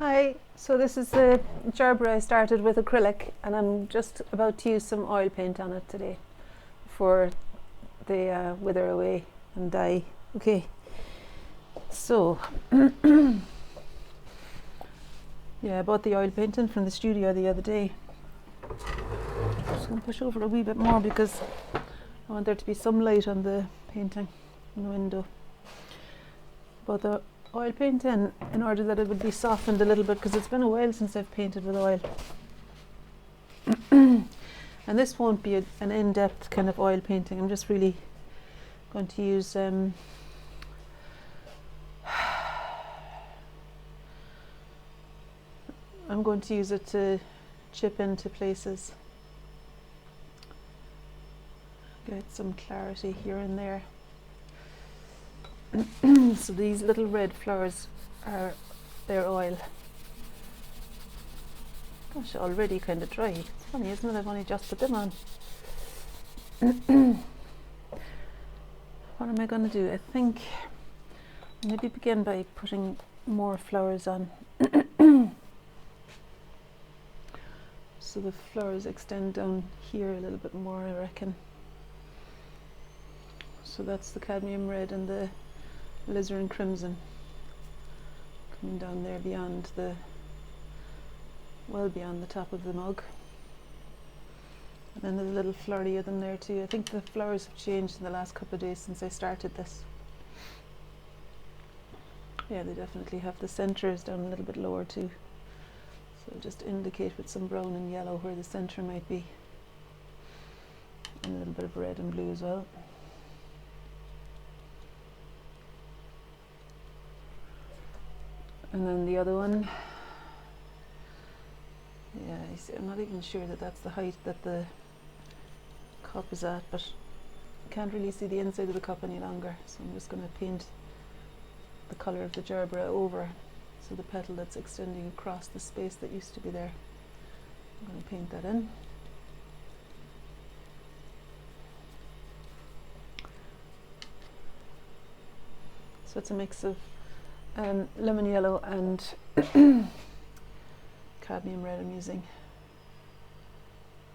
Hi, so this is the Gerbera I started with acrylic, and I'm just about to use some oil paint on it today before they wither away and die. Okay, so yeah, I bought the oil painting from the studio the other day. I'm just going to push over a wee bit more because I want there to be some light on the painting in the window. But the oil paint in order that it would be softened a little bit, because it's been a while since I've painted with oil. And this won't be an in-depth kind of oil painting. I'm just really going to use I'm going to use it to chip into places, get some clarity here and there. So these little red flowers are their oil. Gosh, already kind of dry. It's funny, isn't it? I've only just put them on. What am I going to do? I think maybe begin by putting more flowers on. So the flowers extend down here a little bit more, I reckon. So that's the cadmium red and the alizarin crimson coming down there beyond well beyond the top of the mug. And then there's a little flurry of them there too. I think the flowers have changed in the last couple of days since I started this. Yeah, they definitely have. The centre is down a little bit lower too. So I'll just indicate with some brown and yellow where the centre might be. And a little bit of red and blue as well. And then the other one, yeah, you see, I'm not even sure that that's the height that the cup is at, but I can't really see the inside of the cup any longer, so I'm just going to paint the colour of the Gerbera over, so the petal that's extending across the space that used to be there, I'm going to paint that in. So it's a mix of lemon yellow and cadmium red I'm using,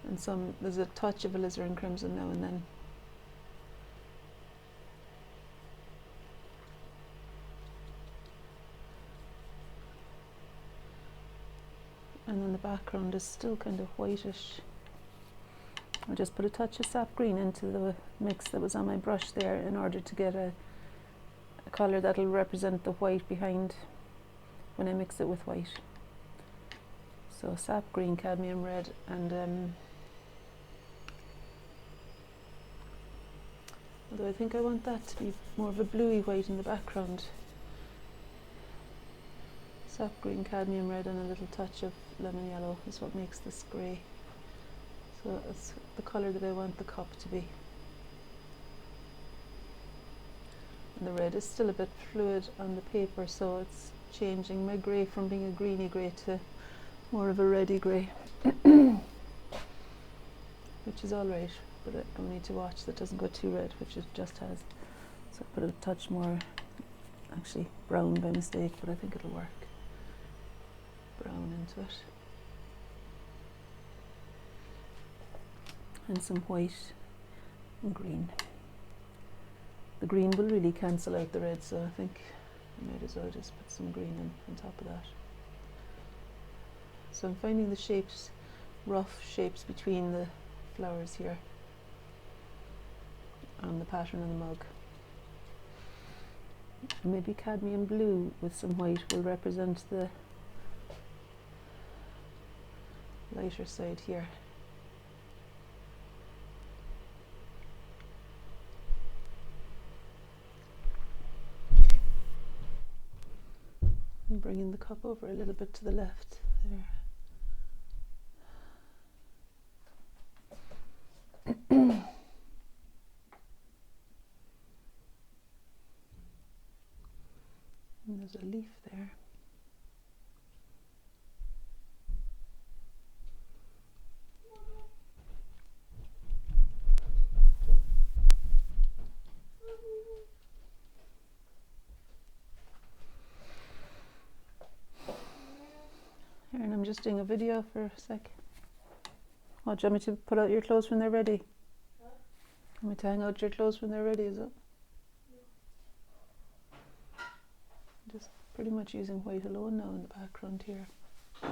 and there's a touch of alizarin crimson now and then. And then the background is still kind of whitish. I just put a touch of sap green into the mix that was on my brush there in order to get a colour that'll represent the white behind when I mix it with white. So sap green, cadmium red, and although I think I want that to be more of a bluey white in the background. Sap green, cadmium red, and a little touch of lemon yellow is what makes this grey. So it's the colour that I want the cup to be. And the red is still a bit fluid on the paper, so it's changing my grey from being a greeny grey to more of a reddy grey, which is alright, but I need to watch that doesn't go too red, which it just has. So I put a touch more, actually brown by mistake, but I think it'll work. Brown into it. And some white and green. The green will really cancel out the red, so I think I might as well just put some green on top of that. So I'm finding the shapes, rough shapes between the flowers here on the pattern in the mug. Maybe cadmium blue with some white will represent the lighter side here. And bringing the cup over a little bit to the left there. And there's a leaf there. Karen, I'm just doing a video for a sec. Oh, do you want me to put out your clothes when they're ready? Huh? Want me to hang out your clothes when they're ready, is it? Just pretty much using white alone now in the background here. I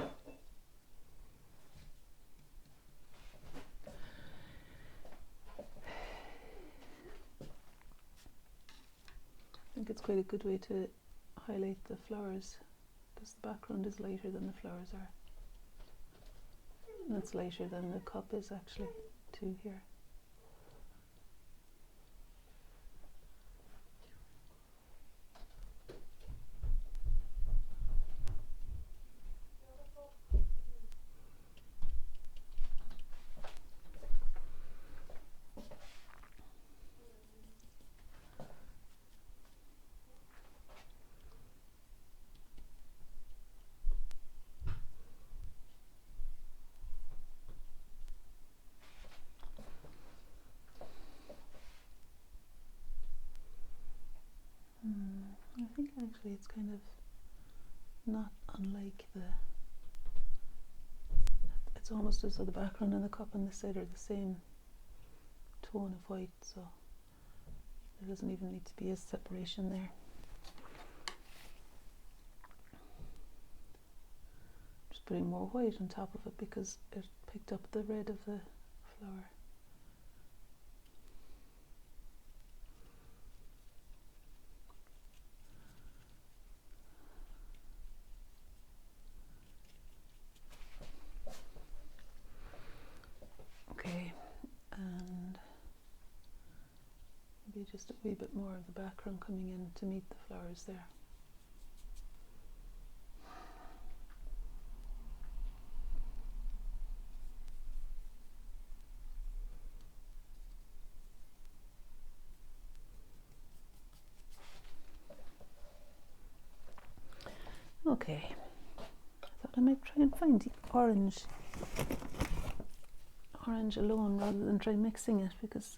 think it's quite a good way to highlight the flowers because the background is lighter than the flowers are. And it's lighter than the cup is actually too here. I think actually it's kind of not unlike the... It's almost as though the background and the cup on this side are the same tone of white, so there doesn't even need to be a separation there. Just putting more white on top of it because it picked up the red of the flower. Okay, and maybe just a wee bit more of the background coming in to meet the flowers there. Okay, I thought I might try and find the orange alone rather than try mixing it, because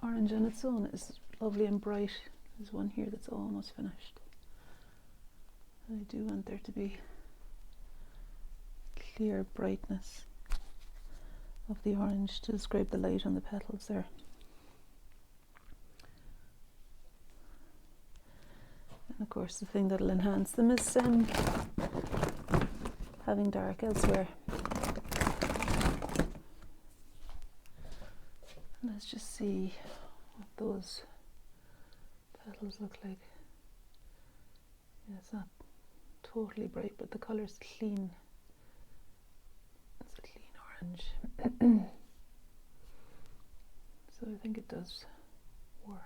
orange on its own is lovely and bright. There's one here that's almost finished. And I do want there to be clear brightness of the orange to describe the light on the petals there. And of course the thing that'll enhance them is having dark elsewhere. Let's just see what those petals look like. Yeah, it's not totally bright, but the colour's clean. It's a clean orange. So I think it does work.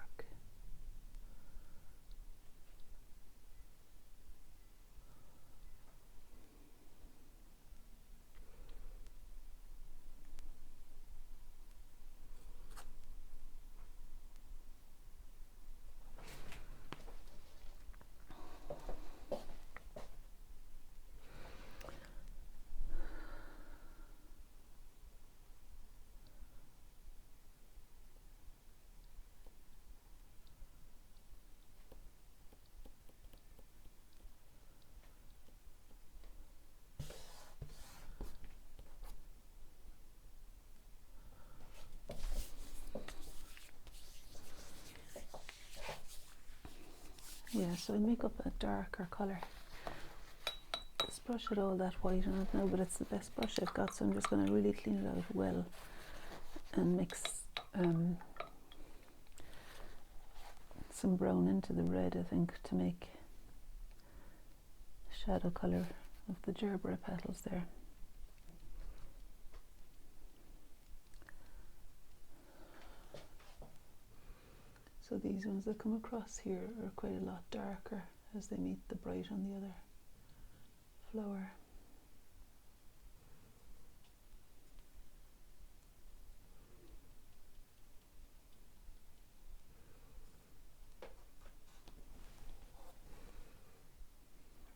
Yeah, so I make up a darker colour. This brush had all that white on it now, but it's the best brush I've got, so I'm just going to really clean it out well and mix some brown into the red, I think, to make shadow colour of the Gerbera petals there. So these ones that come across here are quite a lot darker as they meet the bright on the other flower.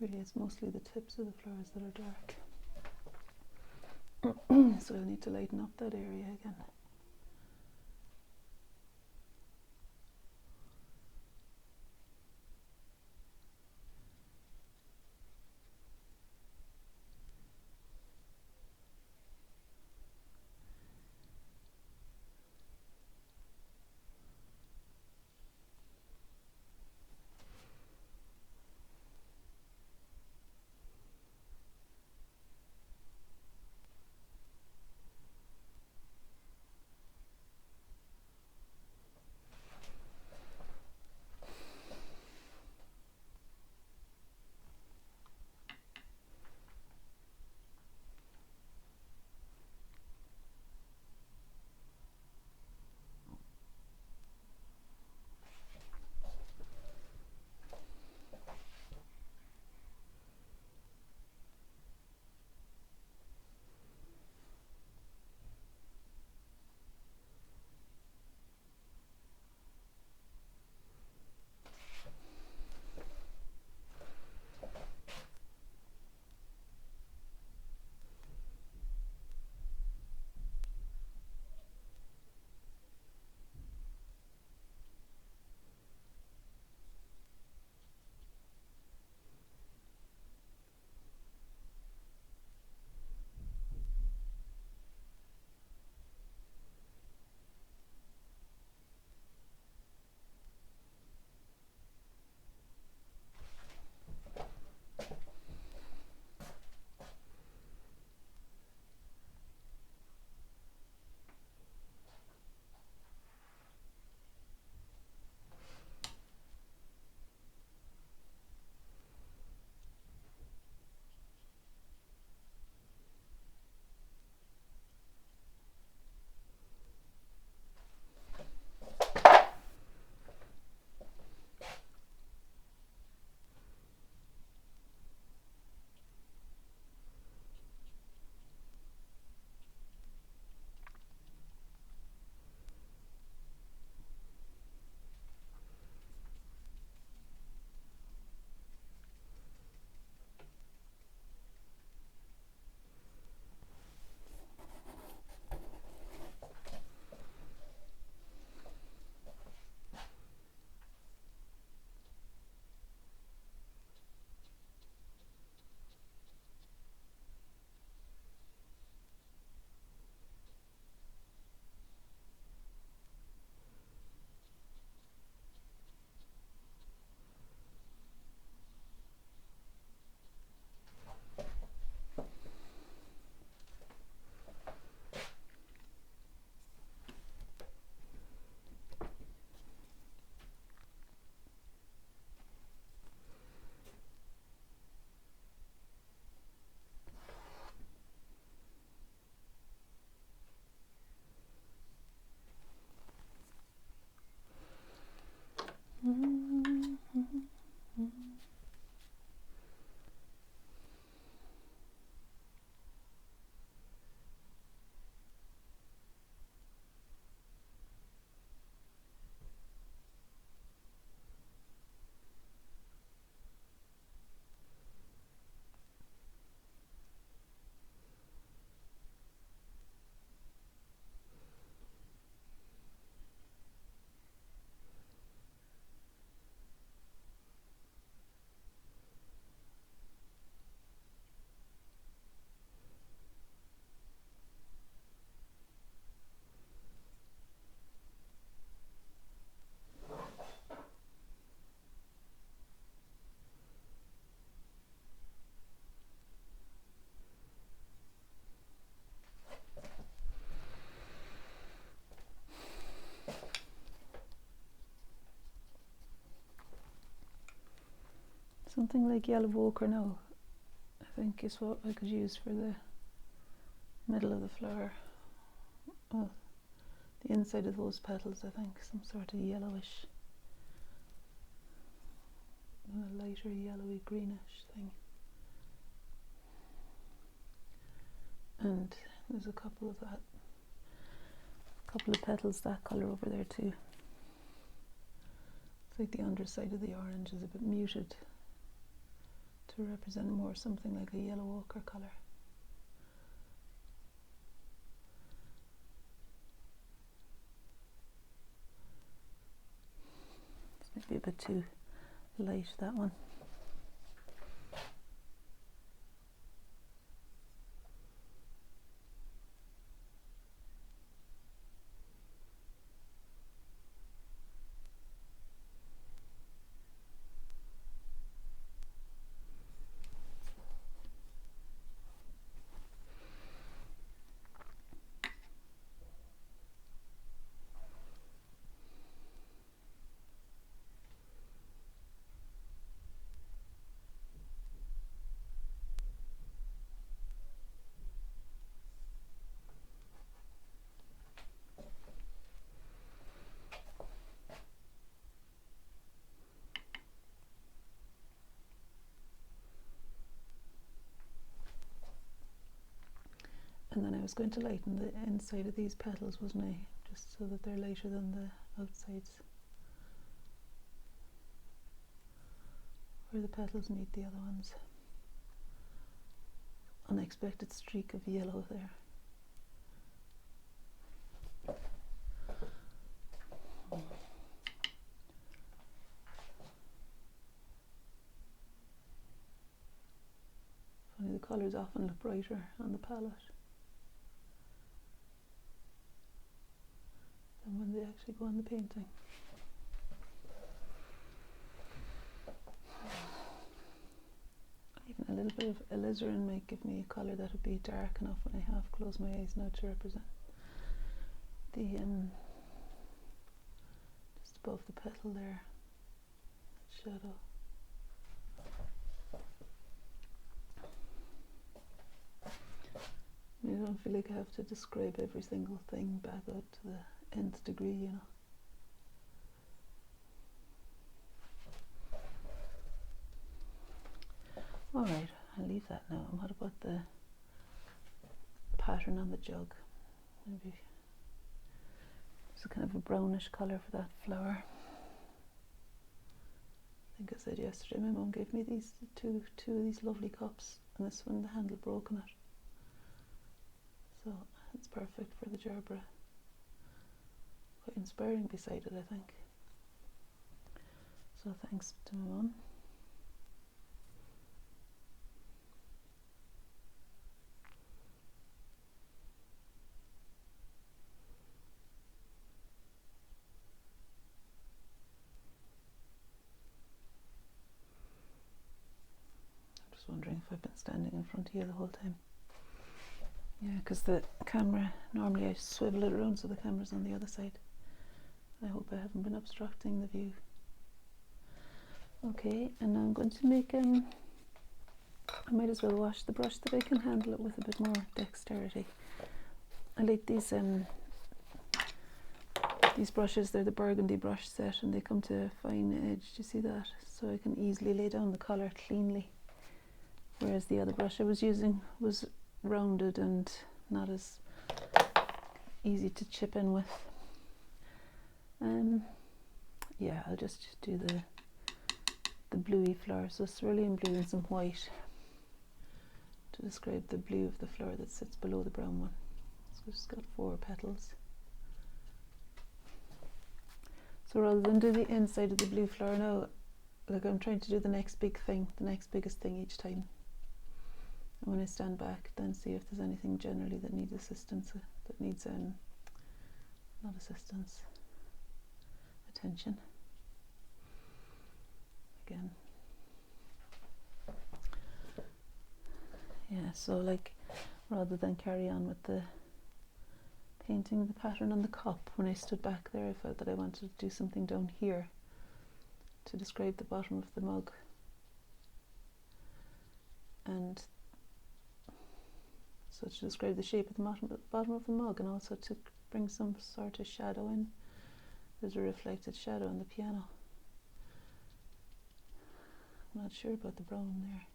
Really, it's mostly the tips of the flowers that are dark. So I'll need to lighten up that area again. Something like yellow ochre now, I think, is what I could use for the middle of the flower. Well, the inside of those petals, I think, some sort of yellowish, a lighter yellowy greenish thing. And there's a couple of petals that colour over there too. It's like the underside of the orange is a bit muted to represent more something like a yellow ochre colour. It's maybe a bit too light, that one. And then I was going to lighten the inside of these petals, wasn't I? Just so that they're lighter than the outsides, where the petals meet the other ones. Unexpected streak of yellow there. Funny, the colours often look brighter on the palette than when they actually go on the painting. Even a little bit of alizarin might give me a colour that would be dark enough when I half close my eyes now to represent the just above the petal there, shadow. I don't feel like I have to describe every single thing back out to the nth degree, you know. Alright, I'll leave that now. And what about the pattern on the jug? Maybe it's a kind of a brownish colour for that flower. I think I said yesterday my mum gave me these two of these lovely cups, and this one the handle broke on it. So it's perfect for the gerbera. Quite inspiring beside it, I think. So thanks to my mum. I'm just wondering if I've been standing in front of you the whole time. Yeah, because the camera, normally I swivel it around so the camera's on the other side. I hope I haven't been obstructing the view. Okay, and now I'm going to make, I might as well wash the brush that I can handle it with a bit more dexterity. I like these brushes, they're the burgundy brush set, and they come to a fine edge, do you see that? So I can easily lay down the colour cleanly. Whereas the other brush I was using was rounded and not as easy to chip in with. Yeah, I'll just do the bluey flower, so cerulean blue and some white to describe the blue of the flower that sits below the brown one. So it's got 4 petals. So rather than do the inside of the blue flower now, like I'm trying to do the next big thing, the next biggest thing each time. And when I stand back, then see if there's anything generally that needs assistance, that needs not assistance, attention. Again. Yeah, so like rather than carry on with the painting the pattern on the cup, when I stood back there I felt that I wanted to do something down here to describe the bottom of the mug. and so to describe the shape of the bottom of the mug, and also to bring some sort of shadow in. There's a reflected shadow on the piano. I'm not sure about the brown there.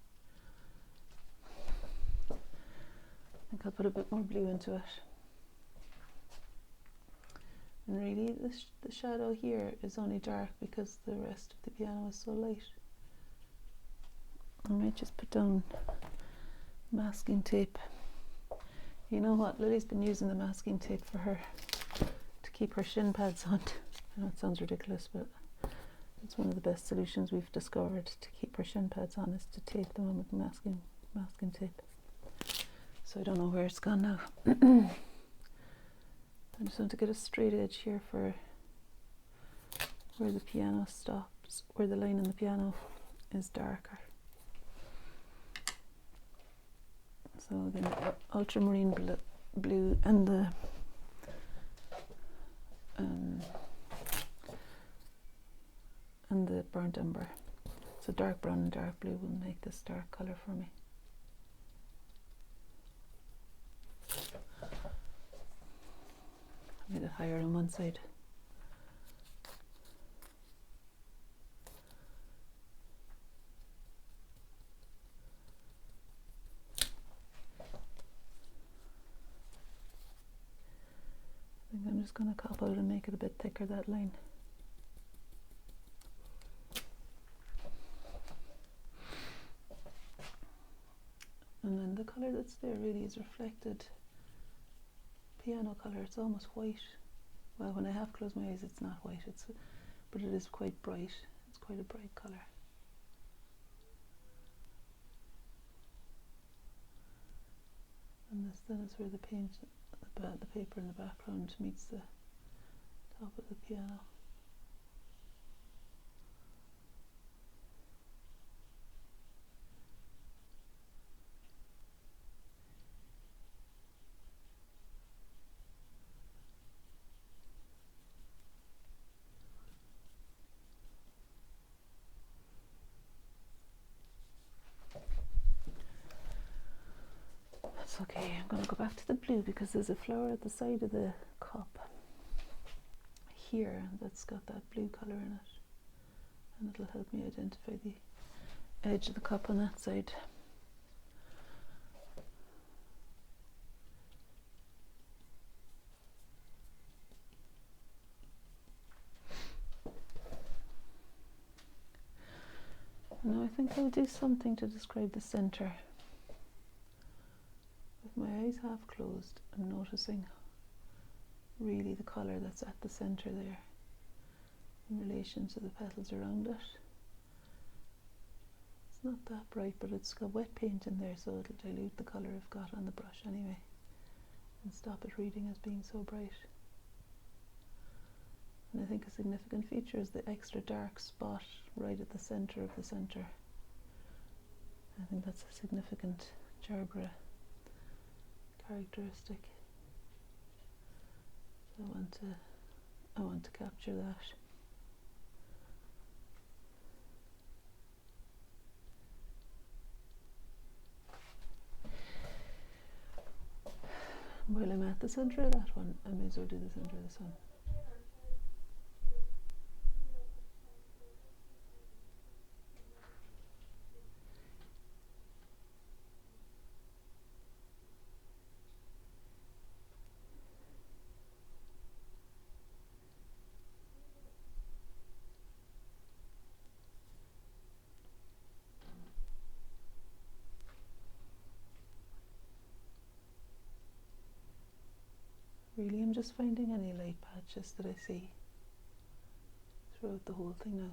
I think I'll put a bit more blue into it. And really the shadow here is only dark because the rest of the piano is so light. I might just put down masking tape. You know what, Lily's been using the masking tape for her to keep her shin pads on. I know it sounds ridiculous, but it's one of the best solutions we've discovered to keep her shin pads on, is to tape them on with masking tape. So I don't know where it's gone now. I just want to get a straight edge here for where the piano stops, where the line in the piano is darker. So then the ultramarine blue and the burnt umber. So dark brown and dark blue will make this dark colour for me. I made it higher on one side. I think I'm just going to cop out and make it a bit thicker, that line. And then the colour that's there really is reflected piano colour. It's almost white. Well, when I have closed my eyes, it's not white. But it is quite bright. It's quite a bright colour. And this then is where the paint, the paper in the background meets the top of the piano. That's okay. I'm going to go back to the blue because there's a flower at the side of the cup here that's got that blue colour in it, and it'll help me identify the edge of the cup on that side. Now I think I'll do something to describe the centre. With my eyes half closed, I'm noticing really the colour that's at the centre there in relation to the petals around it. It's not that bright, but it's got wet paint in there, so it'll dilute the colour I've got on the brush anyway and stop it reading as being so bright. And I think a significant feature is the extra dark spot right at the centre of the centre. I think that's a significant Gerbera characteristic. So I want to capture that. While I'm at the centre of that one, I may as well do the centre of this one. Really, I'm just finding any light patches that I see throughout the whole thing now.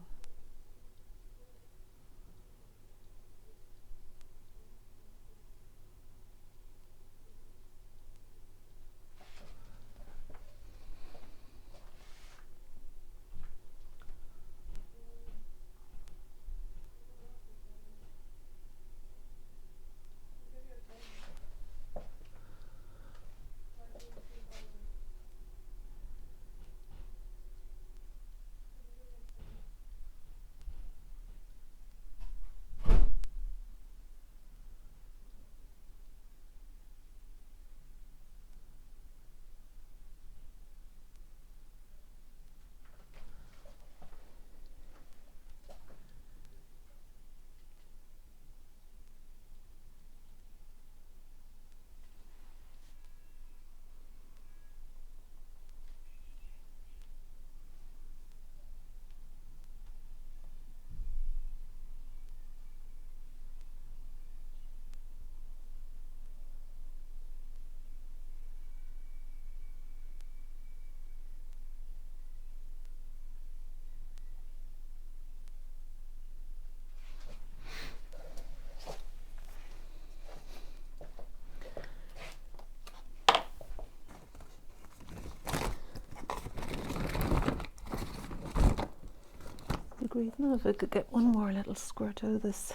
breathe. Now if I could get one more little squirt out of this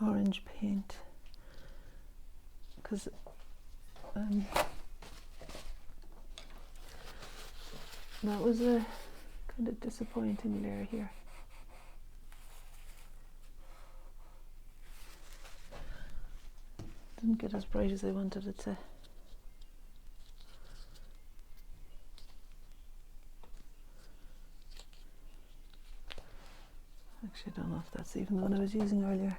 orange paint, because that was a kind of disappointing layer here. Didn't get as bright as I wanted it to. Actually, I don't know if that's even the one I was using earlier.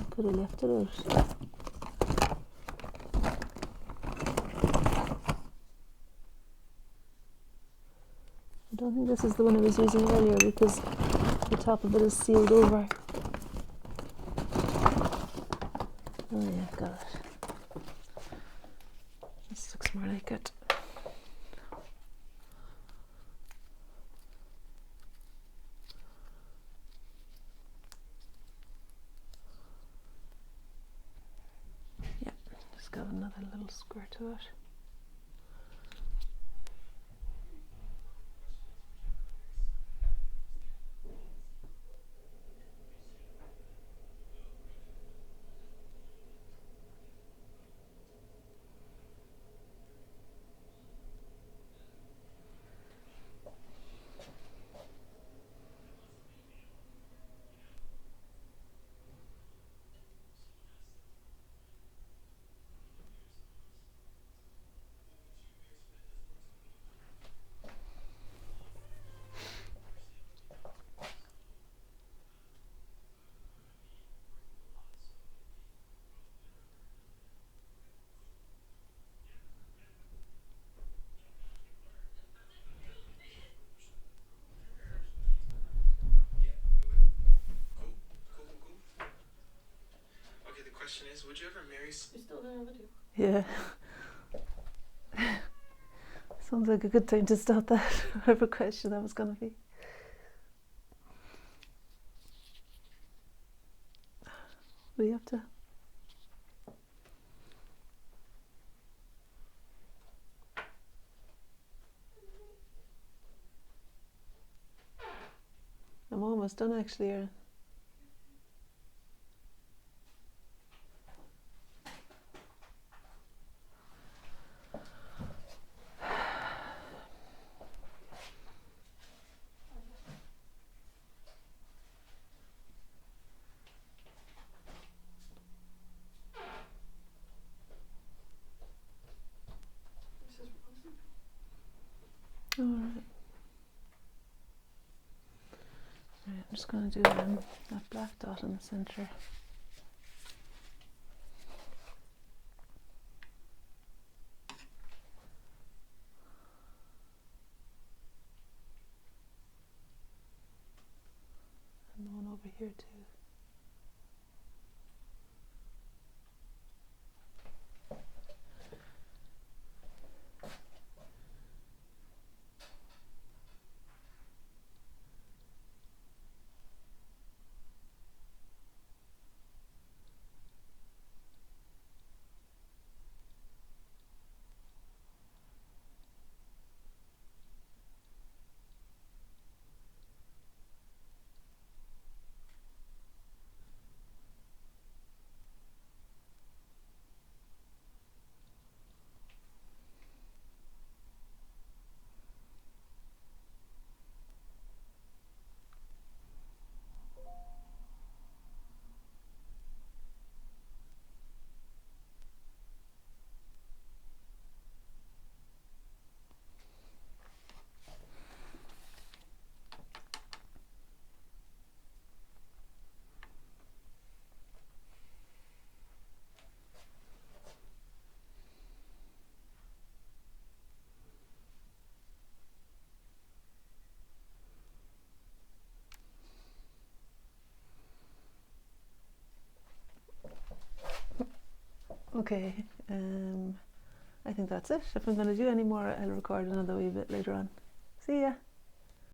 Could have left it out. I don't think this is the one I was using earlier because the top of it is sealed over. Oh yeah, got it. This looks more like it. Yeah, just got another little squirt to it. Is, would you ever marry? You still doing a video? Yeah. Sounds like a good time to start that, whatever question that was going to be. We have to. I'm almost done actually. All right. Right, I'm just going to do that black dot in the centre. And the one over here too. Okay, I think that's it. If I'm going to do any more, I'll record another wee bit later on. See ya!